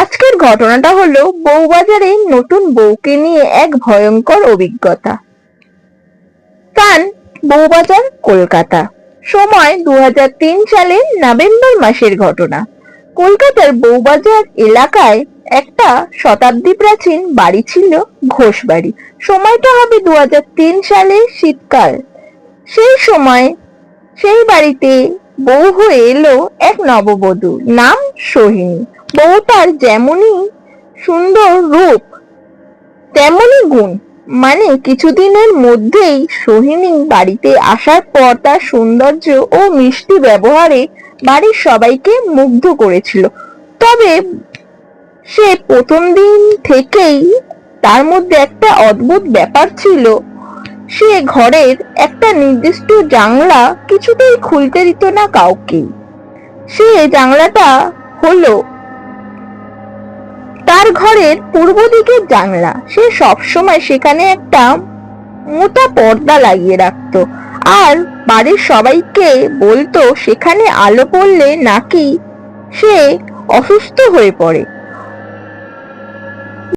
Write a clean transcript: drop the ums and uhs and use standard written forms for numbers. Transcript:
আজকের ঘটনাটা হলো বউবাজারে নতুন বউকে নিয়ে এক ভয়ঙ্কর অভিজ্ঞতা। স্থান বউবাজার, কলকাতা। সময় 2003 সালের নভেম্বর মাসের ঘটনা। কলকাতার বউবাজার এলাকায় একটা শতাব্দী প্রাচীন বাড়ি ছিল, ঘোষ বাড়ি। সময়টা হবে 2003 সালের শীতকাল। সেই সময় সেই বাড়িতে বউ হয়ে এলো এক নববধূ, নাম সোহিনী। বউটার যেমনই সুন্দর রূপ তেমনই গুণ। মানে কিছুদিনের মধ্যেই সোহিনী বাড়িতে আসার পর তার সৌন্দর্য ও মিষ্টি ব্যবহারে বাড়ির সবাইকে মুগ্ধ করেছিল। তবে সে প্রথম দিন থেকেই তার মধ্যে একটা অদ্ভুত ব্যাপার ছিল। সে ঘরের একটা নির্দিষ্ট জানলা কিছুতেই খুলতে দিত না কাউকে। সে জানলাটা হলো তার ঘরের পূর্ব দিকের জানলা। সে সবসময় সেখানে একটা মোটা পর্দা লাগিয়ে রাখতো, আর বাড়ির সবাইকে বলতো সেখানে আলো পড়লে নাকি সে অসুস্থ হয়ে পড়ে।